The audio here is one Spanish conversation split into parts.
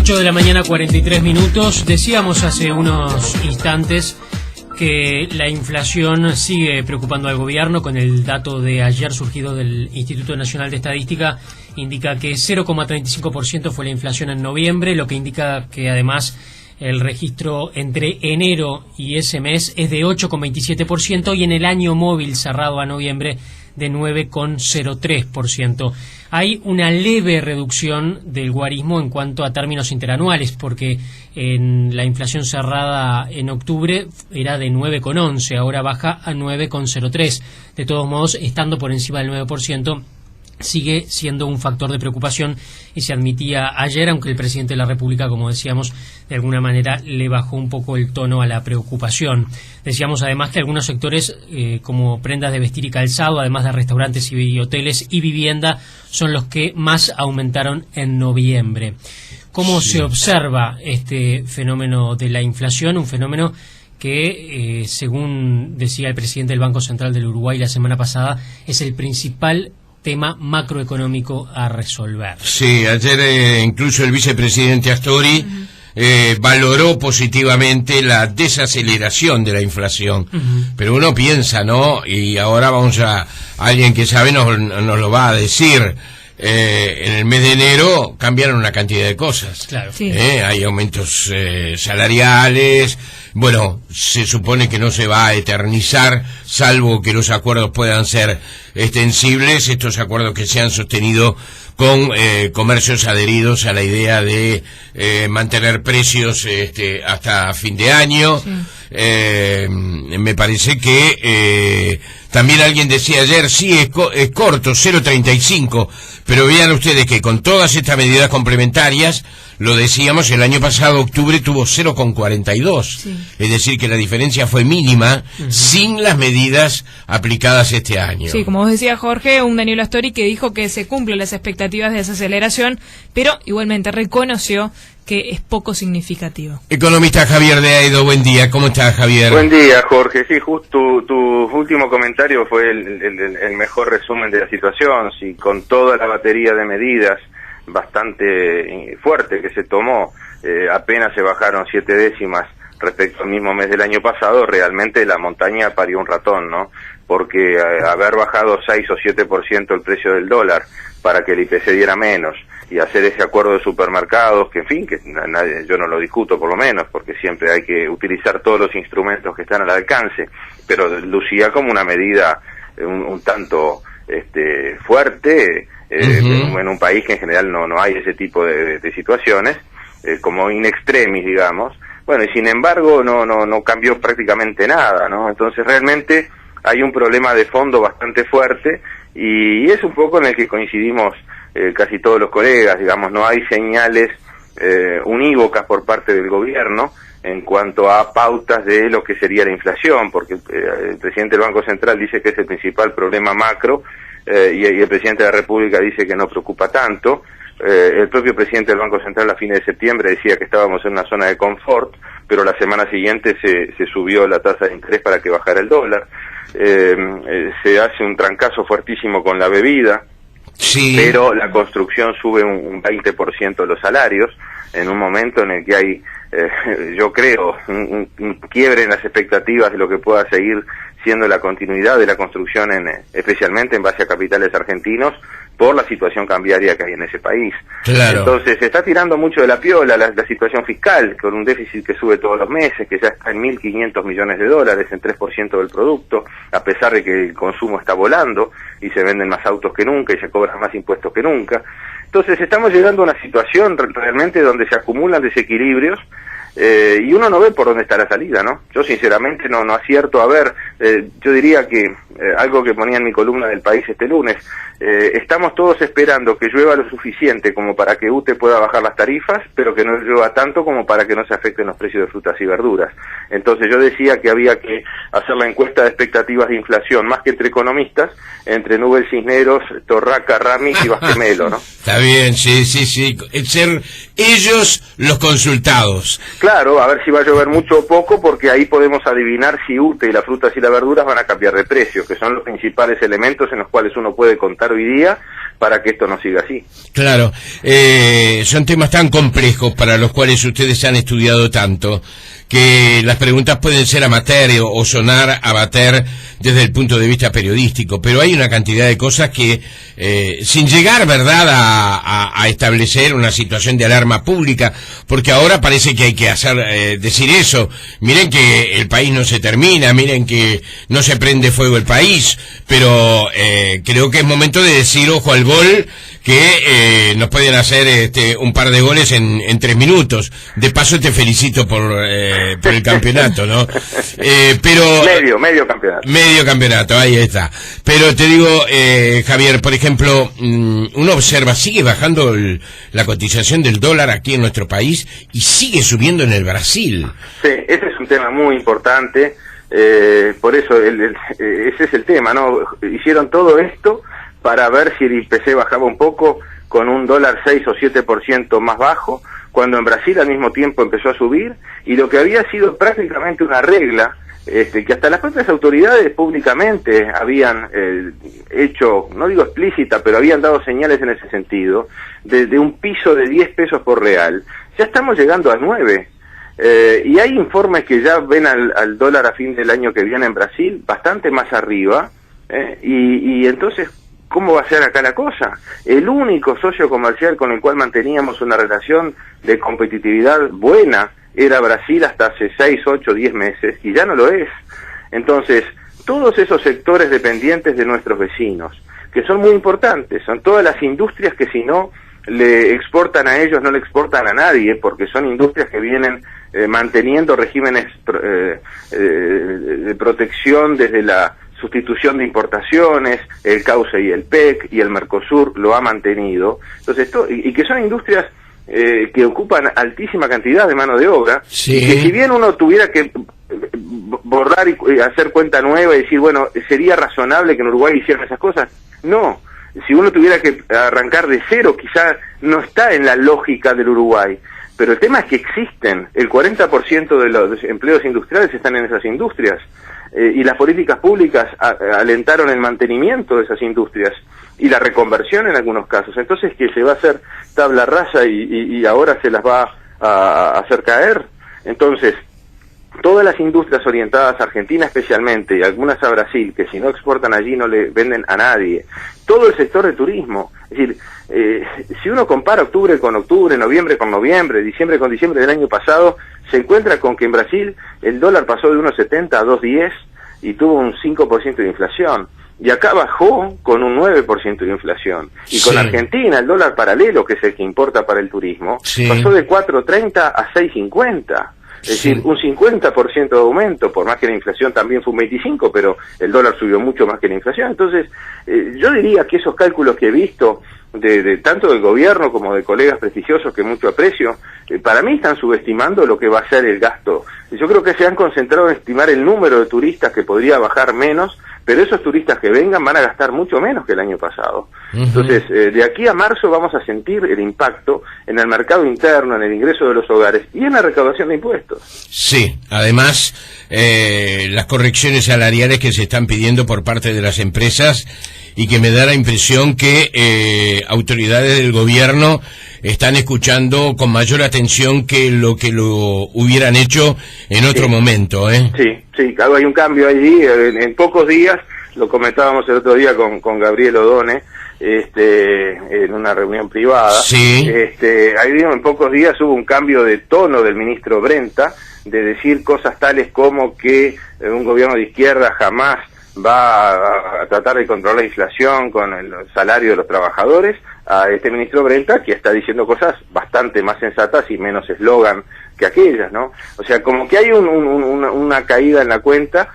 8 de la mañana, 43 minutos. Decíamos hace unos instantes que la inflación sigue preocupando al gobierno. Con el dato de ayer surgido del Instituto Nacional de Estadística, indica que 0,35% fue la inflación en noviembre, lo que indica que además el registro entre enero y ese mes es de 8,27% y en el año móvil cerrado a noviembre de 9,03%. Hay una leve reducción del guarismo en cuanto a términos interanuales, porque en la inflación cerrada en octubre era de 9,11, ahora baja a 9,03. De todos modos, estando por encima del 9%, sigue siendo un factor de preocupación y se admitía ayer, aunque el presidente de la República, como decíamos, de alguna manera le bajó un poco el tono a la preocupación. Decíamos además que algunos sectores como prendas de vestir y calzado, además de restaurantes y hoteles y vivienda, son los que más aumentaron en noviembre. ¿Cómo se observa este fenómeno de la inflación? Un fenómeno que, según decía el presidente del Banco Central del Uruguay la semana pasada, es el principal tema macroeconómico a resolver. Sí, ayer incluso el vicepresidente Astori valoró positivamente la desaceleración de la inflación. Pero uno piensa, ¿no? Y ahora vamos a alguien que sabe nos lo va a decir. En el mes de enero cambiaron una cantidad de cosas. Claro. Sí. Hay aumentos salariales. Bueno, se supone que no se va a eternizar, salvo que los acuerdos puedan ser extensibles, estos acuerdos que se han sostenido con comercios adheridos a la idea de mantener precios hasta fin de año. Sí. Me parece que también alguien decía ayer, sí, es corto, 0,35, pero vean ustedes que con todas estas medidas complementarias, lo decíamos, el año pasado, octubre, tuvo 0,42. Sí. Es decir, que la diferencia fue mínima sin las medidas aplicadas este año. Sí, como vos decías, Jorge, un Daniel Astori que dijo que se cumplen las expectativas de desaceleración, pero igualmente reconoció que es poco significativo. Economista Javier de Aedo, buen día. ¿Cómo estás, Javier? Buen día, Jorge. Sí, justo tu último comentario fue el mejor resumen de la situación. Sí, con toda la batería de medidas bastante fuerte que se tomó, apenas se bajaron 7 décimas respecto al mismo mes del año pasado, realmente la montaña parió un ratón, ¿no? Porque haber bajado 6 o 7% el precio del dólar para que el IPC diera menos y hacer ese acuerdo de supermercados, que en fin, que yo no lo discuto por lo menos, porque siempre hay que utilizar todos los instrumentos que están al alcance, pero lucía como una medida un tanto fuerte, en un país que en general no hay ese tipo de situaciones, como in extremis, digamos. Bueno, y sin embargo no cambió prácticamente nada, ¿no? Entonces realmente hay un problema de fondo bastante fuerte y es un poco en el que coincidimos casi todos los colegas, digamos. No hay señales unívocas por parte del gobierno en cuanto a pautas de lo que sería la inflación, porque el presidente del Banco Central dice que es el principal problema macro, y el presidente de la República dice que no preocupa tanto. El propio presidente del Banco Central a fines de septiembre decía que estábamos en una zona de confort, pero la semana siguiente se subió la tasa de interés para que bajara el dólar. Se hace un trancazo fuertísimo con la bebida, sí, pero la construcción sube un 20% los salarios, en un momento en el que hay, yo creo, un quiebre en las expectativas de lo que pueda seguir siendo la continuidad de la construcción, especialmente en base a capitales argentinos, por la situación cambiaria que hay en ese país. Claro. Entonces se está tirando mucho de la piola la situación fiscal, con un déficit que sube todos los meses, que ya está en 1.500 millones de dólares, en 3% del producto, a pesar de que el consumo está volando y se venden más autos que nunca y se cobran más impuestos que nunca. Entonces estamos llegando a una situación realmente donde se acumulan desequilibrios, y uno no ve por dónde está la salida, ¿no? Yo sinceramente no acierto a ver. Yo diría que algo que ponía en mi columna del País este lunes, estamos todos esperando que llueva lo suficiente como para que UTE pueda bajar las tarifas, pero que no llueva tanto como para que no se afecten los precios de frutas y verduras. Entonces yo decía que había que hacer la encuesta de expectativas de inflación, más que entre economistas, entre Nubel Cisneros, Torraca, Ramis y Basquemelo, ¿no? Está bien, sí. Ser ellos los consultados. Claro, a ver si va a llover mucho o poco, porque ahí podemos adivinar si UTE y las frutas y las verduras van a cambiar de precio, que son los principales elementos en los cuales uno puede contar hoy día para que esto no siga así. Claro, son temas tan complejos para los cuales ustedes han estudiado tanto, que las preguntas pueden ser amateur o sonar amateur desde el punto de vista periodístico, pero hay una cantidad de cosas que, sin llegar, ¿verdad?, a establecer una situación de alarma pública, porque ahora parece que hay que decir eso, miren que el país no se termina, miren que no se prende fuego el país, pero creo que es momento de decir ojo al gol, que nos pueden hacer un par de goles en 3 minutos. De paso te felicito por el campeonato, ¿no? Pero medio campeonato. Medio campeonato, ahí está. Pero te digo, Javier, por ejemplo, uno observa, sigue bajando la cotización del dólar aquí en nuestro país y sigue subiendo en el Brasil. Sí, ese es un tema muy importante, por eso ese es el tema, ¿no? Hicieron todo esto para ver si el IPC bajaba un poco con un dólar 6 o 7% más bajo, cuando en Brasil al mismo tiempo empezó a subir, y lo que había sido prácticamente una regla, que hasta las propias autoridades públicamente habían hecho, no digo explícita, pero habían dado señales en ese sentido, de un piso de 10 pesos por real, ya estamos llegando a 9. Y hay informes que ya ven al dólar a fin del año que viene en Brasil bastante más arriba, y entonces, ¿cómo va a ser acá la cosa? El único socio comercial con el cual manteníamos una relación de competitividad buena era Brasil hasta hace 6, 8, 10 meses, y ya no lo es. Entonces, todos esos sectores dependientes de nuestros vecinos, que son muy importantes, son todas las industrias que si no le exportan a ellos, no le exportan a nadie, porque son industrias que vienen manteniendo regímenes de protección desde la sustitución de importaciones, el CAUCE y el PEC, y el Mercosur lo ha mantenido. Entonces, y que son industrias que ocupan altísima cantidad de mano de obra, sí. Y que si bien uno tuviera que borrar y hacer cuenta nueva y decir, bueno, sería razonable que en Uruguay hicieran esas cosas, no. Si uno tuviera que arrancar de cero, quizá no está en la lógica del Uruguay, pero el tema es que existen, el 40% de los empleos industriales están en esas industrias, y las políticas públicas alentaron el mantenimiento de esas industrias y la reconversión en algunos casos. Entonces, que se va a hacer tabla rasa y ahora se las va a hacer caer. Entonces, todas las industrias orientadas a Argentina especialmente, y algunas a Brasil, que si no exportan allí no le venden a nadie, todo el sector de turismo, es decir, si uno compara octubre con octubre, noviembre con noviembre, diciembre con diciembre del año pasado, se encuentra con que en Brasil el dólar pasó de 1,70 a 2,10 y tuvo un 5% de inflación. Y acá bajó con un 9% de inflación. Y con Argentina, el dólar paralelo, que es el que importa para el turismo, pasó de 4,30 a 6,50. Es decir, un 50% de aumento, por más que la inflación también fue un 25%, pero el dólar subió mucho más que la inflación. Entonces, yo diría que esos cálculos que he visto, de tanto del gobierno como de colegas prestigiosos que mucho aprecio, para mí están subestimando lo que va a ser el gasto. Yo creo que se han concentrado en estimar el número de turistas que podría bajar menos, pero esos turistas que vengan van a gastar mucho menos que el año pasado. Entonces, de aquí a marzo vamos a sentir el impacto en el mercado interno, en el ingreso de los hogares y en la recaudación de impuestos. Sí, además, las correcciones salariales que se están pidiendo por parte de las empresas, y que me da la impresión que autoridades del gobierno están escuchando con mayor atención que lo hubieran hecho en otro momento, ¿eh? Sí, hay un cambio allí, en pocos días, lo comentábamos el otro día con Gabriel Odone, en una reunión privada, ahí en pocos días hubo un cambio de tono del ministro Brenta, de decir cosas tales como que un gobierno de izquierda jamás va a tratar de controlar la inflación con el salario de los trabajadores, a este ministro Brenta, que está diciendo cosas bastante más sensatas y menos eslogan que aquellas, ¿no? O sea, como que hay una caída en la cuenta,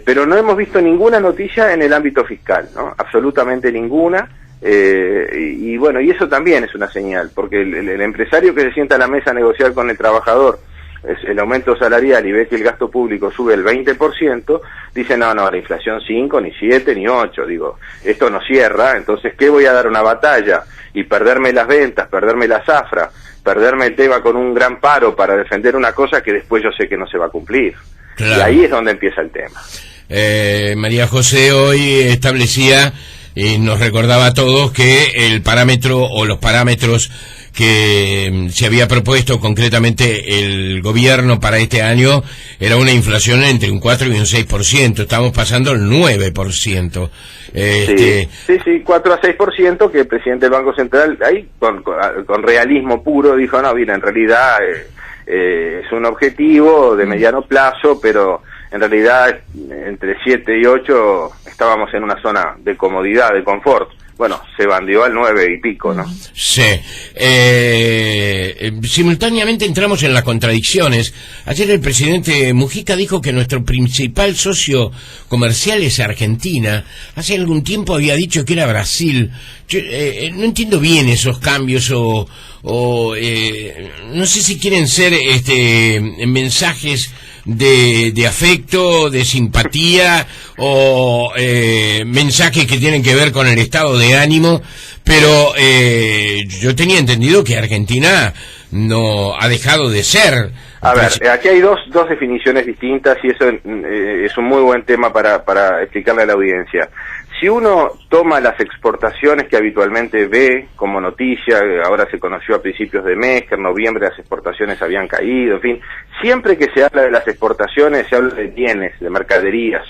pero no hemos visto ninguna noticia en el ámbito fiscal, ¿no? Absolutamente ninguna, y bueno, y eso también es una señal, porque el empresario que se sienta a la mesa a negociar con el trabajador el aumento salarial y ve que el gasto público sube el 20%, dice, no, la inflación 5, ni 7, ni 8, digo, esto no cierra, entonces, ¿qué voy a dar una batalla? Y perderme las ventas, perderme la zafra, perderme el tema con un gran paro para defender una cosa que después yo sé que no se va a cumplir. Claro. Y ahí es donde empieza el tema. María José hoy establecía y nos recordaba a todos que el parámetro o los parámetros que se había propuesto concretamente el gobierno para este año era una inflación entre un 4 y un 6%, estamos pasando el 9%. Sí, 4 a 6%, que el presidente del Banco Central, ahí con realismo puro, dijo, no, mira, en realidad es un objetivo de mediano plazo, pero en realidad entre 7 y 8 estábamos en una zona de comodidad, de confort. Bueno, se bandió al 9 y pico, ¿no? Sí. Simultáneamente entramos en las contradicciones. Ayer el presidente Mujica dijo que nuestro principal socio comercial es Argentina. Hace algún tiempo había dicho que era Brasil. Yo no entiendo bien esos cambios o no sé si quieren ser mensajes de afecto, de simpatía o mensajes que tienen que ver con el estado de ánimo, pero yo tenía entendido que Argentina no ha dejado de ser. A ver, aquí hay dos definiciones distintas y eso es un muy buen tema para explicarle a la audiencia. Si uno toma las exportaciones que habitualmente ve como noticia, ahora se conoció a principios de mes, que en noviembre las exportaciones habían caído, en fin, siempre que se habla de las exportaciones se habla de bienes, de mercaderías.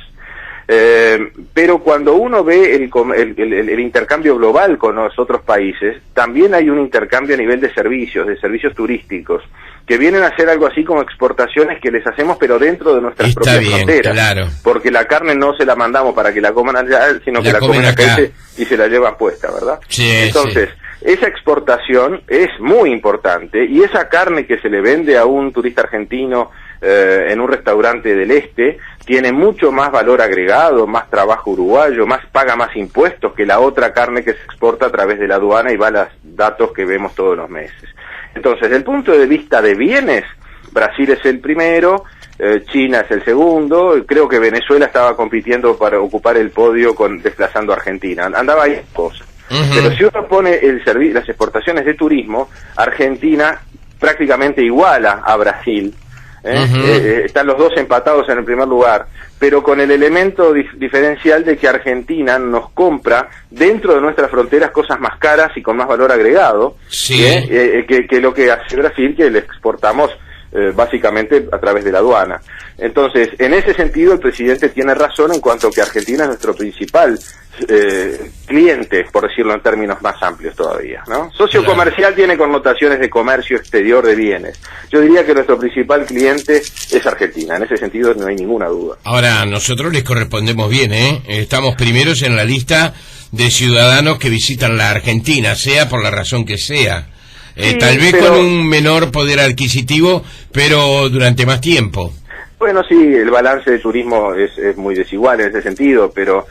Pero cuando uno ve el intercambio global con los otros países, también hay un intercambio a nivel de servicios turísticos, que vienen a ser algo así como exportaciones que les hacemos pero dentro de nuestras propias fronteras. Claro. Porque la carne no se la mandamos para que la coman allá, sino que la comen acá y se la llevan puesta, ¿verdad? Sí, entonces, esa exportación es muy importante y esa carne que se le vende a un turista argentino en un restaurante del este tiene mucho más valor agregado, más trabajo uruguayo, paga más impuestos que la otra carne que se exporta a través de la aduana y va a los datos que vemos todos los meses. Entonces, desde el punto de vista de bienes, Brasil es el primero, China es el segundo, creo que Venezuela estaba compitiendo para ocupar el podio desplazando a Argentina, andaba ahí cosas. Pero si uno pone las exportaciones de turismo, Argentina prácticamente iguala a Brasil. Están los dos empatados en el primer lugar, pero con el elemento diferencial de que Argentina nos compra dentro de nuestras fronteras cosas más caras y con más valor agregado, que lo que hace Brasil, que le exportamos básicamente a través de la aduana. Entonces, en ese sentido el presidente tiene razón en cuanto a que Argentina es nuestro principal cliente, por decirlo en términos más amplios todavía, ¿no? Socio comercial tiene connotaciones de comercio exterior de bienes. Yo diría que nuestro principal cliente es Argentina, en ese sentido no hay ninguna duda. Ahora, nosotros les correspondemos bien, estamos primeros en la lista de ciudadanos que visitan la Argentina, sea por la razón que sea. Sí, tal vez con un menor poder adquisitivo, pero durante más tiempo. Bueno, sí, el balance de turismo es muy desigual en ese sentido, pero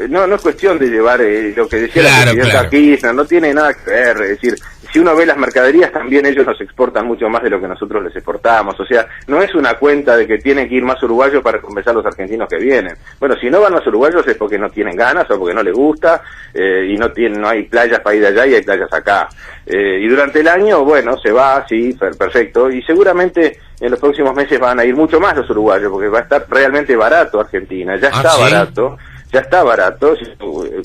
no es cuestión de llevar lo que decía la presidenta Kirchner, no tiene nada que ver, es decir, si uno ve las mercaderías también ellos nos exportan mucho más de lo que nosotros les exportamos, o sea, no es una cuenta de que tienen que ir más uruguayos para compensar a los argentinos que vienen. Bueno, si no van los uruguayos es porque no tienen ganas o porque no les gusta y no hay playas para ir allá y hay playas acá. Y durante el año, bueno, se va, sí, perfecto, y seguramente en los próximos meses van a ir mucho más los uruguayos porque va a estar realmente barato Argentina, ya está barato. Ya está barato, si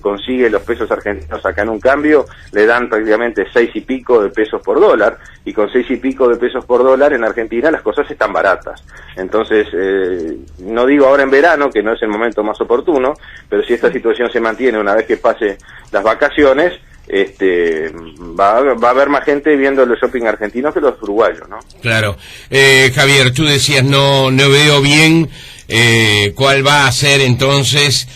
consigue los pesos argentinos acá en un cambio, le dan prácticamente 6 y pico de pesos por dólar, y con 6 y pico de pesos por dólar en Argentina las cosas están baratas. Entonces, no digo ahora en verano, que no es el momento más oportuno, pero si esta situación se mantiene una vez que pase las vacaciones, va a haber más gente viendo el shopping argentino que los uruguayos, ¿no? Claro. Javier, tú decías, no veo bien cuál va a ser entonces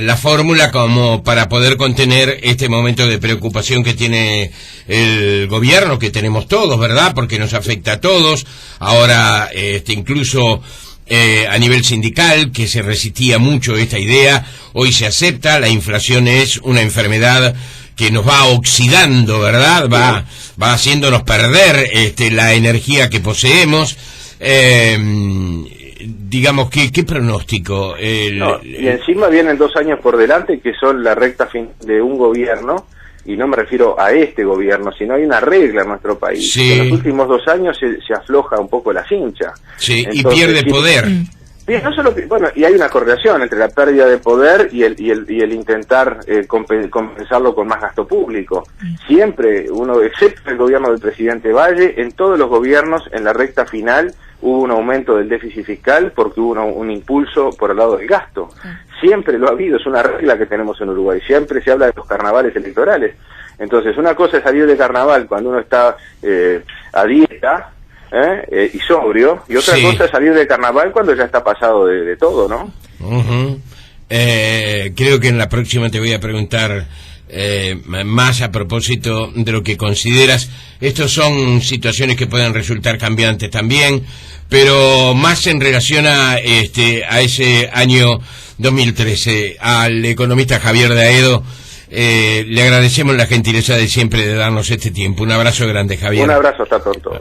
la fórmula como para poder contener este momento de preocupación que tiene el gobierno, que tenemos todos, ¿verdad? Porque nos afecta a todos. Ahora, incluso a nivel sindical, que se resistía mucho esta idea, hoy se acepta. La inflación es una enfermedad que nos va oxidando, ¿verdad? Va haciéndonos perder la energía que poseemos. Digamos, ¿qué pronóstico? Y encima vienen 2 años por delante que son la recta fin de un gobierno, y no me refiero a este gobierno, sino hay una regla en nuestro país. En los últimos 2 años se afloja un poco la cincha. Sí, entonces, y pierde poder. Bien, no solo que, bueno, y hay una correlación entre la pérdida de poder y el intentar compensarlo con más gasto público. Siempre excepto el gobierno del presidente Valle, en todos los gobiernos, en la recta final, hubo un aumento del déficit fiscal porque hubo un impulso por el lado del gasto. Siempre lo ha habido, es una regla que tenemos en Uruguay. Siempre se habla de los carnavales electorales. Entonces, una cosa es salir de carnaval cuando uno está a dieta, y sobrio, y otra cosa es salir de carnaval cuando ya está pasado de todo, ¿no? Creo que en la próxima te voy a preguntar más a propósito de lo que consideras. Estos son situaciones que pueden resultar cambiantes también, pero más en relación a ese año 2013. Al economista Javier de Aedo le agradecemos la gentileza de siempre de darnos este tiempo. Un abrazo grande, Javier. Un abrazo, hasta pronto.